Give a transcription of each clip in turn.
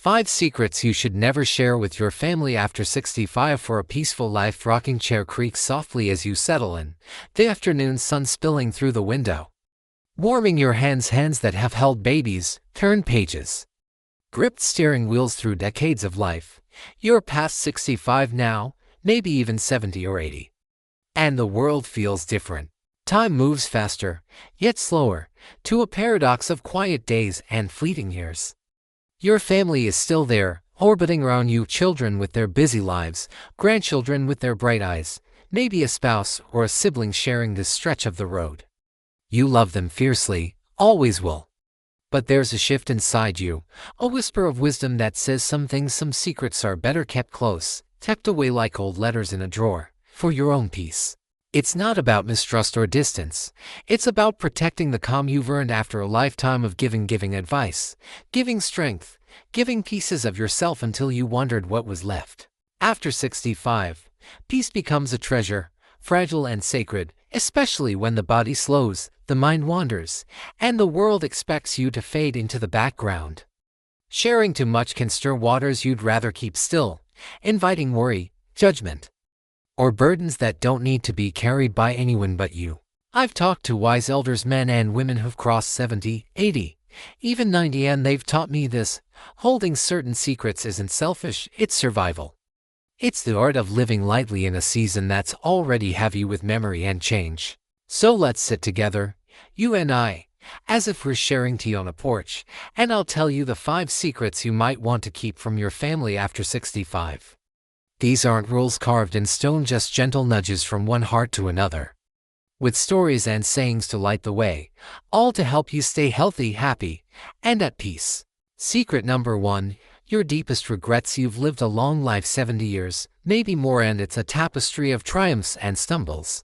5 secrets you should never share with your family after 65 for a peaceful life. Rocking chair creaks softly as you settle in, the afternoon sun spilling through the window. Warming your hands that have held babies, turned pages, gripped steering wheels through decades of life. You're past 65 now, maybe even 70 or 80. And the world feels different. Time moves faster, yet slower, to a paradox of quiet days and fleeting years. Your family is still there, orbiting around you, children with their busy lives, grandchildren with their bright eyes, maybe a spouse or a sibling sharing this stretch of the road. You love them fiercely, always will. But there's a shift inside you, a whisper of wisdom that says some secrets are better kept close, tucked away like old letters in a drawer, for your own peace. It's not about mistrust or distance. It's about protecting the calm you've earned after a lifetime of giving advice, giving strength, giving pieces of yourself until you wondered what was left. After 65, peace becomes a treasure, fragile and sacred, especially when the body slows, the mind wanders, and the world expects you to fade into the background. Sharing too much can stir waters you'd rather keep still, inviting worry, judgment, or burdens that don't need to be carried by anyone but you. I've talked to wise elders, men and women who've crossed 70, 80, even 90, and they've taught me this: holding certain secrets isn't selfish, it's survival. It's the art of living lightly in a season that's already heavy with memory and change. So let's sit together, you and I, as if we're sharing tea on a porch, and I'll tell you the 5 secrets you might want to keep from your family after 65. These aren't rules carved in stone, just gentle nudges from one heart to another, with stories and sayings to light the way, all to help you stay healthy, happy, and at peace. Secret number 1, your deepest regrets. You've lived a long life, 70 years, maybe more, and it's a tapestry of triumphs and stumbles.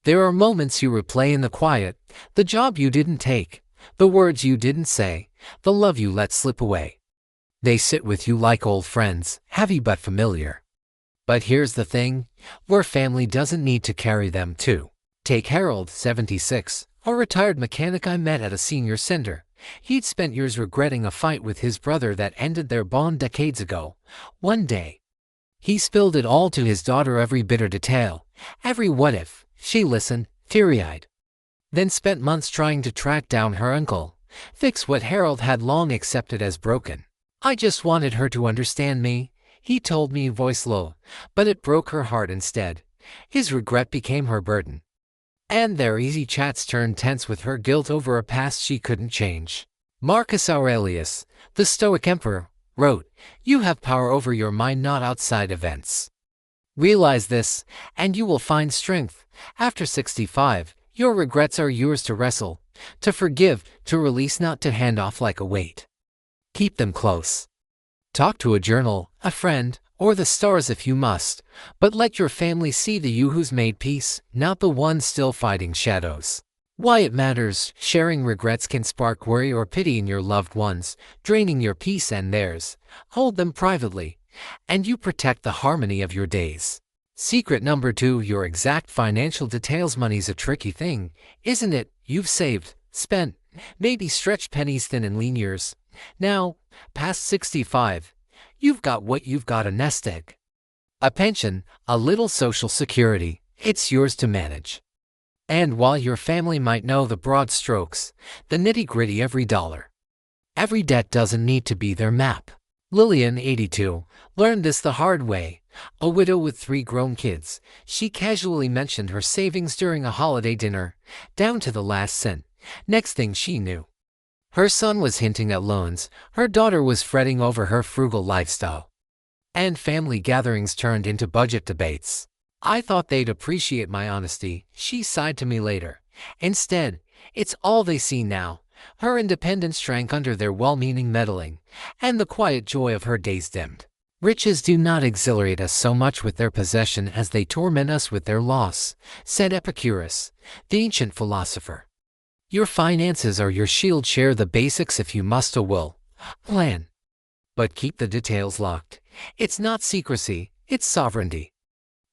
There are moments you replay in the quiet, the job you didn't take, the words you didn't say, the love you let slip away. They sit with you like old friends, heavy but familiar. But here's the thing, your family doesn't need to carry them too. Take Harold, 76, a retired mechanic I met at a senior center. He'd spent years regretting a fight with his brother that ended their bond decades ago. One day, he spilled it all to his daughter, every bitter detail, every what if. She listened, teary-eyed, then spent months trying to track down her uncle, fix what Harold had long accepted as broken. "I just wanted her to understand me," he told me, voice low, but it broke her heart instead. His regret became her burden, and their easy chats turned tense with her guilt over a past she couldn't change. Marcus Aurelius, the Stoic emperor, wrote, "You have power over your mind, not outside events. Realize this, and you will find strength. After 65, your regrets are yours to wrestle, to forgive, to release, not to hand off like a weight. Keep them close. Talk to a journal, a friend, or the stars if you must, but let your family see the you who's made peace, not the one still fighting shadows." Why it matters. Sharing regrets can spark worry or pity in your loved ones, draining your peace and theirs. Hold them privately, and you protect the harmony of your days. Secret number 2, your exact financial details. Money's a tricky thing, isn't it? You've saved, spent, maybe stretched pennies thin in lean years. Now, past 65, you've got what you've got: a nest egg, a pension, a little social security. It's yours to manage. And while your family might know the broad strokes, the nitty-gritty, every dollar, every debt doesn't need to be their map. Lillian, 82, learned this the hard way. A widow with 3 grown kids, she casually mentioned her savings during a holiday dinner, down to the last cent. Next thing she knew, her son was hinting at loans, her daughter was fretting over her frugal lifestyle, and family gatherings turned into budget debates. "I thought they'd appreciate my honesty," she sighed to me later. Instead, it's all they see now. Her independence shrank under their well-meaning meddling, and the quiet joy of her days dimmed. "Riches do not exhilarate us so much with their possession as they torment us with their loss," said Epicurus, the ancient philosopher. Your finances are your shield. Share the basics if you must. A will, plan, but keep the details locked. It's not secrecy, it's sovereignty,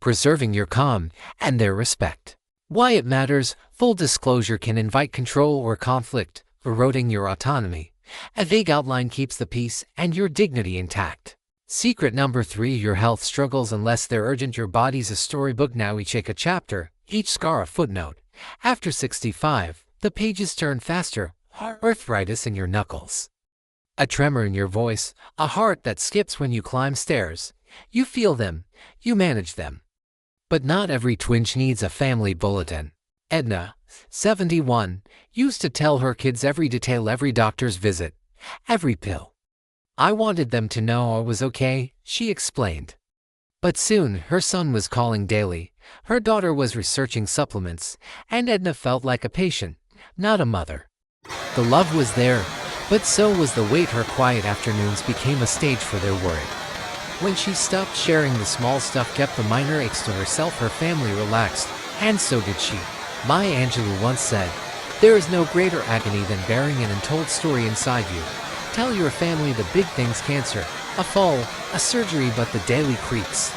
preserving your calm and their respect. Why it matters. Full disclosure can invite control or conflict, eroding your autonomy. A vague outline keeps the peace and your dignity intact. Secret number 3: your health struggles unless they're urgent. Your body's a storybook, now each ache a chapter, each scar a footnote. After 65, the pages turn faster, arthritis in your knuckles, a tremor in your voice, a heart that skips when you climb stairs. You feel them, you manage them. But not every twinge needs a family bulletin. Edna, 71, used to tell her kids every detail, every doctor's visit, every pill. I wanted them to know I was okay, she explained. But soon her son was calling daily, her daughter was researching supplements, and Edna felt like a patient, not a mother. The love was there, but so was the weight. Her quiet afternoons became a stage for their worry. When she stopped sharing the small stuff, kept the minor aches to herself, her family relaxed, and so did she. Maya Angelou once said, "There is no greater agony than bearing an untold story inside you. Tell your family the big things: cancer, a fall, a surgery, but the daily creaks.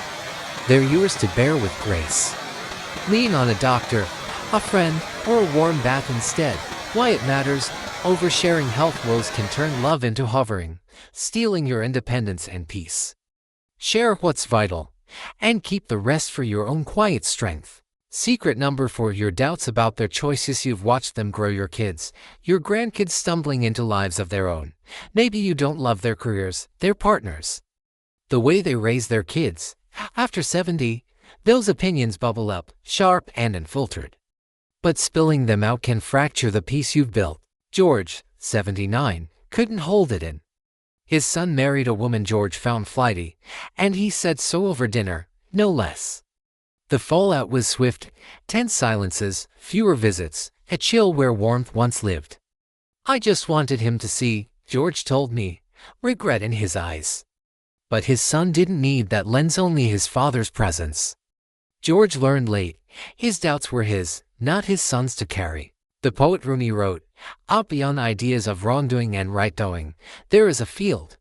They're yours to bear with grace. Lean on a doctor, a friend, or a warm bath instead. Why it matters: oversharing health woes can turn love into hovering, stealing your independence and peace. Share what's vital, and keep the rest for your own quiet strength." Secret number 4: your doubts about their choices. You've watched them grow, your kids, your grandkids, stumbling into lives of their own. Maybe you don't love their careers, their partners, the way they raise their kids. After 70, those opinions bubble up, sharp and unfiltered. But spilling them out can fracture the peace you've built. George, 79, couldn't hold it in. His son married a woman George found flighty, and he said so over dinner, no less. The fallout was swift: tense silences, fewer visits, a chill where warmth once lived. "I just wanted him to see," George told me, regret in his eyes. But his son didn't need that lens, only his father's presence. George learned late, his doubts were his, not his son's, to carry. The poet Rumi wrote, "Out beyond ideas of wrongdoing and right-doing, there is a field.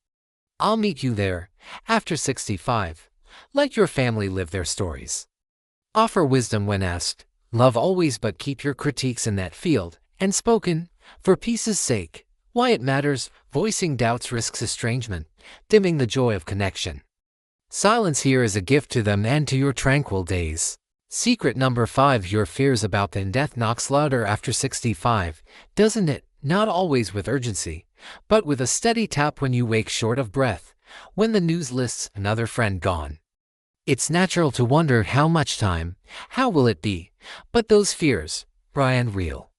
I'll meet you there." After 65, let your family live their stories. Offer wisdom when asked, love always, but keep your critiques in that field, and spoken, for peace's sake. Why it matters: voicing doubts risks estrangement, dimming the joy of connection. Silence here is a gift to them and to your tranquil days. Secret number 5: your fears about death knocks louder after 65, doesn't it? Not always with urgency, but with a steady tap when you wake short of breath, when the news lists another friend gone. It's natural to wonder how much time, how will it be, but those fears, Brian, real,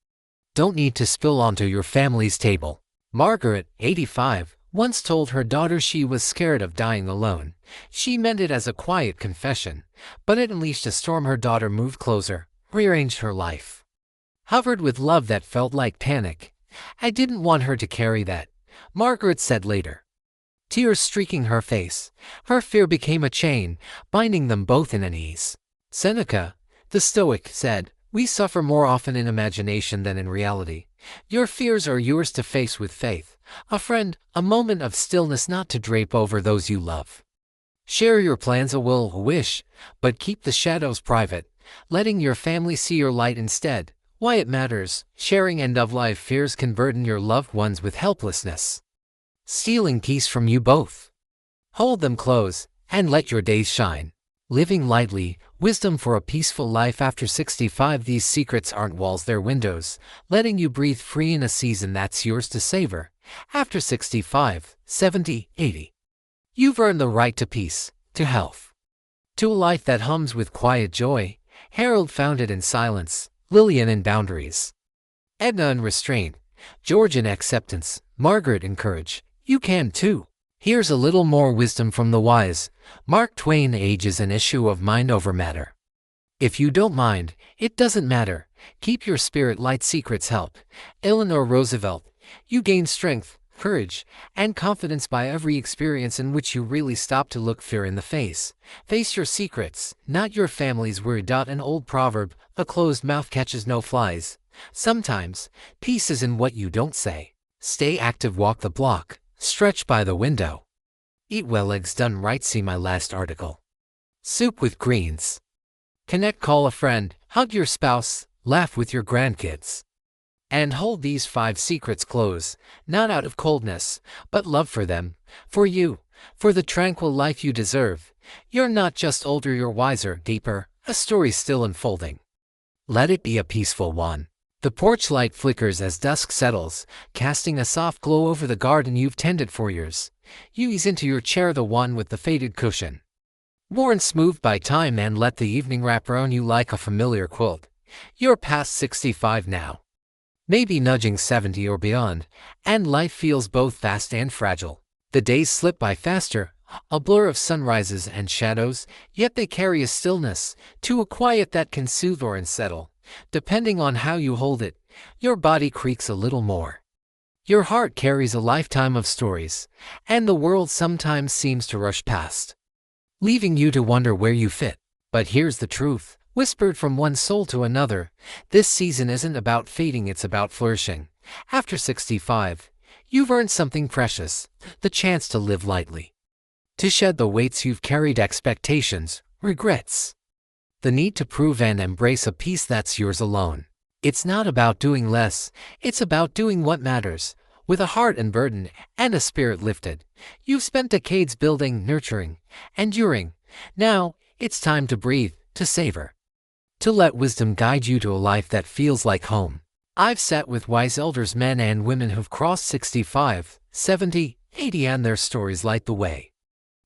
don't need to spill onto your family's table. Margaret, 85, once told her daughter she was scared of dying alone. She meant it as a quiet confession, but it unleashed a storm. Her daughter moved closer, rearranged her life, hovered with love that felt like panic. "I didn't want her to carry that," Margaret said later, tears streaking her face. Her fear became a chain, binding them both in unease. Seneca, the Stoic, said, "We suffer more often in imagination than in reality." Your fears are yours to face with faith, a friend, a moment of stillness not to drape over those you love. Share your plans, a will, a wish, but keep the shadows private, letting your family see your light instead. Why it matters: sharing end-of-life fears can burden your loved ones with helplessness, stealing peace from you both. Hold them close, and let your days shine. Living lightly, wisdom for a peaceful life after 65. These secrets aren't walls, they're windows, letting you breathe free in a season that's yours to savor. After 65, 70, 80. You've earned the right to peace, to health, to a life that hums with quiet joy. Harold found it in silence, Lillian in boundaries, Edna in restraint, George in acceptance, Margaret in courage. You can too. Here's a little more wisdom from the wise. Mark Twain: age is an issue of mind over matter. If you don't mind, it doesn't matter. Keep your spirit light, secrets help. Eleanor Roosevelt: you gain strength, courage, and confidence by every experience in which you really stop to look fear in the face. Face your secrets, not your family's worry. An old proverb: a closed mouth catches no flies. Sometimes, peace is in what you don't say. Stay active, walk the block, stretch by the window. Eat well, eggs done right. See my last article. Soup with greens. Connect, call a friend, hug your spouse, laugh with your grandkids. And hold these 5 secrets close, not out of coldness, but love for them, for you, for the tranquil life you deserve. You're not just older, you're wiser, deeper, a story still unfolding. Let it be a peaceful one. The porch light flickers as dusk settles, casting a soft glow over the garden you've tended for years. You ease into your chair, the one with the faded cushion, worn smooth by time, and let the evening wrap around you like a familiar quilt. You're past 65 now, maybe nudging 70 or beyond, and life feels both fast and fragile. The days slip by faster, a blur of sunrises and shadows, yet they carry a stillness, to a quiet that can soothe or unsettle, depending on how you hold it. Your body creaks a little more. Your heart carries a lifetime of stories, and the world sometimes seems to rush past, leaving you to wonder where you fit. But here's the truth, whispered from one soul to another: this season isn't about fading, it's about flourishing. After 65, you've earned something precious, the chance to live lightly, to shed the weights you've carried, expectations, regrets, the need to prove and embrace a peace that's yours alone. It's not about doing less, it's about doing what matters, with a heart unburdened and a spirit lifted. You've spent decades building, nurturing, enduring. Now, it's time to breathe, to savor, to let wisdom guide you to a life that feels like home. I've sat with wise elders, men and women who've crossed 65, 70, 80, and their stories light the way.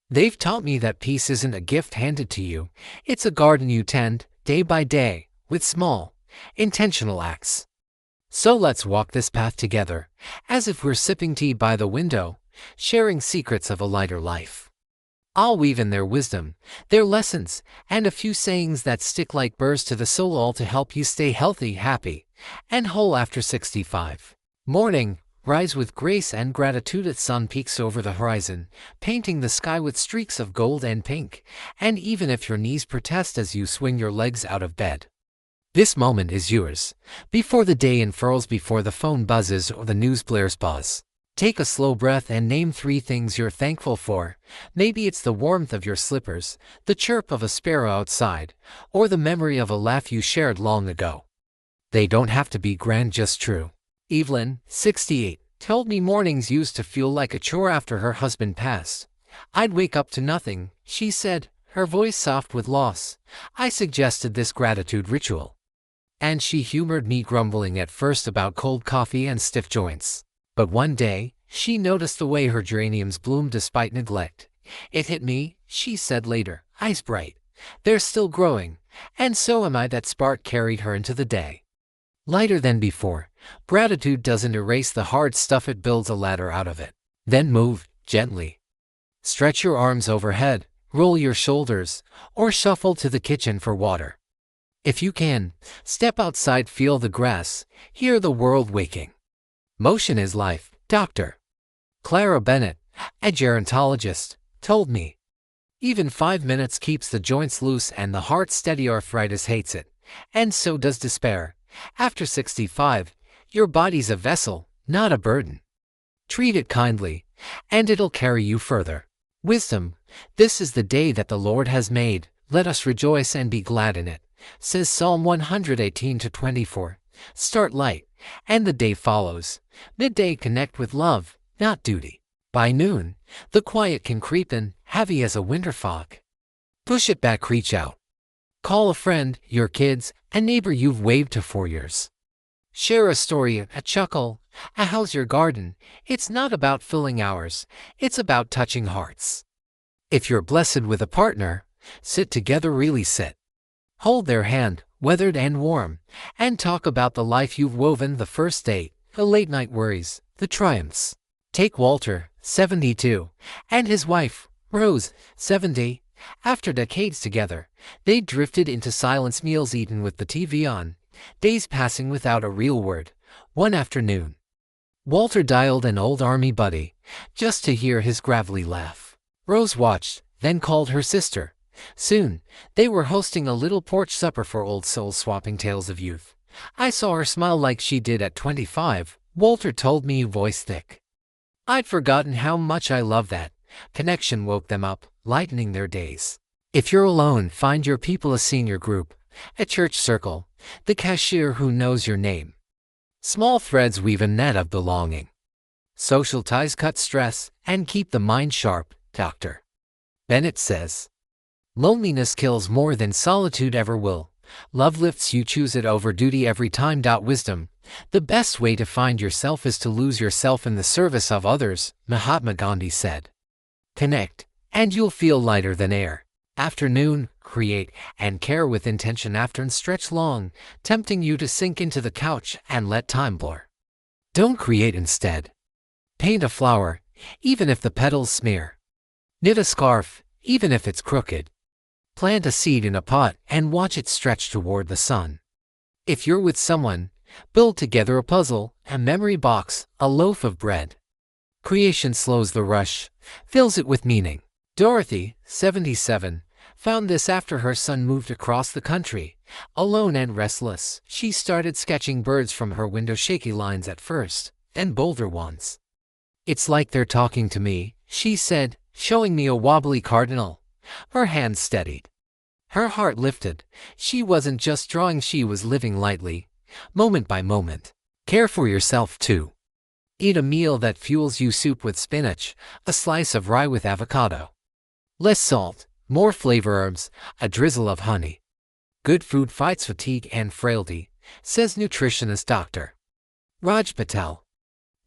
They've taught me that peace isn't a gift handed to you, it's a garden you tend, day by day, with small, intentional acts. So let's walk this path together, as if we're sipping tea by the window, sharing secrets of a lighter life. I'll weave in their wisdom, their lessons, and a few sayings that stick like burrs to the soul, all to help you stay healthy, happy, and whole after 65. Morning, rise with grace and gratitude. The sun peeks over the horizon, painting the sky with streaks of gold and pink, and even if your knees protest as you swing your legs out of bed, this moment is yours. Before the day unfurls, before the phone buzzes or the news blares, pause. Take a slow breath and name 3 things you're thankful for. Maybe it's the warmth of your slippers, the chirp of a sparrow outside, or the memory of a laugh you shared long ago. They don't have to be grand, just true. Evelyn, 68, told me mornings used to feel like a chore after her husband passed. I'd wake up to nothing, she said, her voice soft with loss. I suggested this gratitude ritual, and she humored me, grumbling at first about cold coffee and stiff joints. But one day, she noticed the way her geraniums bloomed despite neglect. It hit me, she said later, eyes bright. They're still growing, and so am I. That spark carried her into the day, lighter than before. Gratitude doesn't erase the hard stuff, it builds a ladder out of it. Then move, gently. Stretch your arms overhead, roll your shoulders, or shuffle to the kitchen for water. If you can, step outside, feel the grass, hear the world waking. Motion is life, Dr. Clara Bennett, a gerontologist, told me. Even 5 minutes keeps the joints loose and the heart steady. Arthritis hates it, and so does despair. After 65, your body's a vessel, not a burden. Treat it kindly, and it'll carry you further. Wisdom, this is the day that the Lord has made, let us rejoice and be glad in it, says Psalm 118-24. Start light, and the day follows. Midday, connect with love, not duty. By noon, the quiet can creep in, heavy as a winter fog. Push it back, reach out. Call a friend, your kids, a neighbor you've waved to for years. Share a story, a chuckle, a how's your garden. It's not about filling hours, it's about touching hearts. If you're blessed with a partner, sit together, really sit. Hold their hand, weathered and warm, and talk about the life you've woven, the first date, the late night worries, the triumphs. Take Walter, 72, and his wife, Rose, 70. After decades together, they drifted into silence, meals eaten with the TV on, days passing without a real word. One afternoon, Walter dialed an old army buddy, just to hear his gravelly laugh. Rose watched, then called her sister. Soon, they were hosting a little porch supper for old souls, swapping tales of youth. I saw her smile like she did at 25, Walter told me, voice thick. I'd forgotten how much I love that. Connection woke them up, lightening their days. If you're alone, find your people, a senior group, a church circle, the cashier who knows your name. Small threads weave a net of belonging. Social ties cut stress and keep the mind sharp, Dr. Bennett says. Loneliness kills more than solitude ever will. Love lifts you, choose it over duty every time. Wisdom. The best way to find yourself is to lose yourself in the service of others, Mahatma Gandhi said. Connect, and you'll feel lighter than air. Afternoon, create and care with intention. Afternoon, stretch long, tempting you to sink into the couch and let time blur. Don't create instead. Paint a flower, even if the petals smear. Knit a scarf, even if it's crooked. Plant a seed in a pot and watch it stretch toward the sun. If you're with someone, build together a puzzle, a memory box, a loaf of bread. Creation slows the rush, fills it with meaning. Dorothy, 77, found this after her son moved across the country. Alone and restless, she started sketching birds from her window, shaky lines at first, then bolder ones. "It's like they're talking to me," she said, showing me a wobbly cardinal. Her hands steadied. Her heart lifted. She wasn't just drawing, she was living lightly, moment by moment. Care for yourself too. Eat a meal that fuels you: soup with spinach, a slice of rye with avocado. Less salt, more flavor herbs, a drizzle of honey. Good food fights fatigue and frailty, says nutritionist Dr. Raj Patel.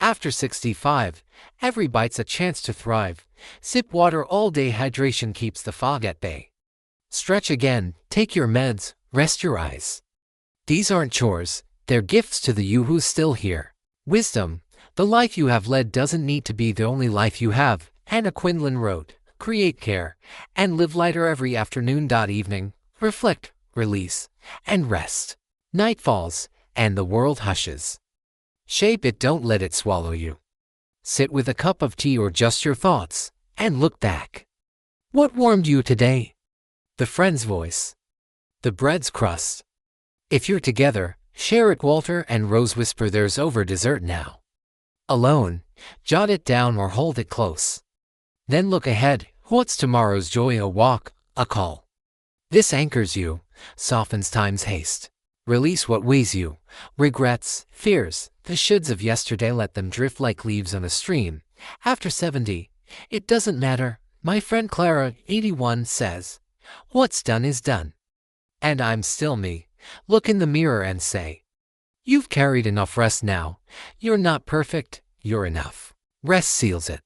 After 65, every bite's a chance to thrive. Sip water all day, hydration keeps the fog at bay. Stretch again, take your meds, rest your eyes. These aren't chores, they're gifts to the you who's still here. Wisdom. The life you have led doesn't need to be the only life you have. Anna Quindlen wrote. Create care, and live lighter every afternoon. Evening, reflect, release, and rest. Night falls, and the world hushes. Shape it, don't let it swallow you. Sit with a cup of tea or just your thoughts, and look back. What warmed you today? The friend's voice. The bread's crust. If you're together, share it. Walter and Rose whisper theirs over dessert now. Alone, jot it down or hold it close. Then look ahead. What's tomorrow's joy? A walk, a call. This anchors you, softens time's haste. Release what weighs you, regrets, fears, the shoulds of yesterday. Let them drift like leaves on a stream. After 70, it doesn't matter. My friend Clara, 81, says, what's done is done. And I'm still me. Look in the mirror and say, you've carried enough. Rest now. You're not perfect, you're enough. Rest seals it.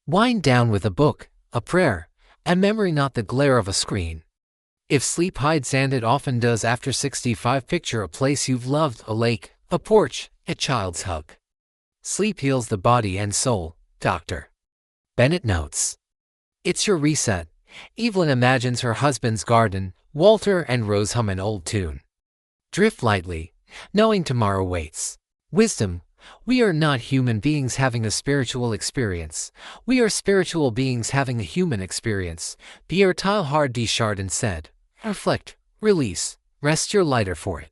Wind down with a book, a prayer, a memory, not the glare of a screen. If sleep hides, and it often does after 65, picture a place you've loved, a lake, a porch, a child's hug. Sleep heals the body and soul, Dr. Bennett notes. It's your reset. Evelyn imagines her husband's garden. Walter and Rose hum an old tune. Drift lightly, knowing tomorrow waits. Wisdom. We are not human beings having a spiritual experience. We are spiritual beings having a human experience. Pierre Teilhard de Chardin said, reflect, release, rest, you're lighter for it.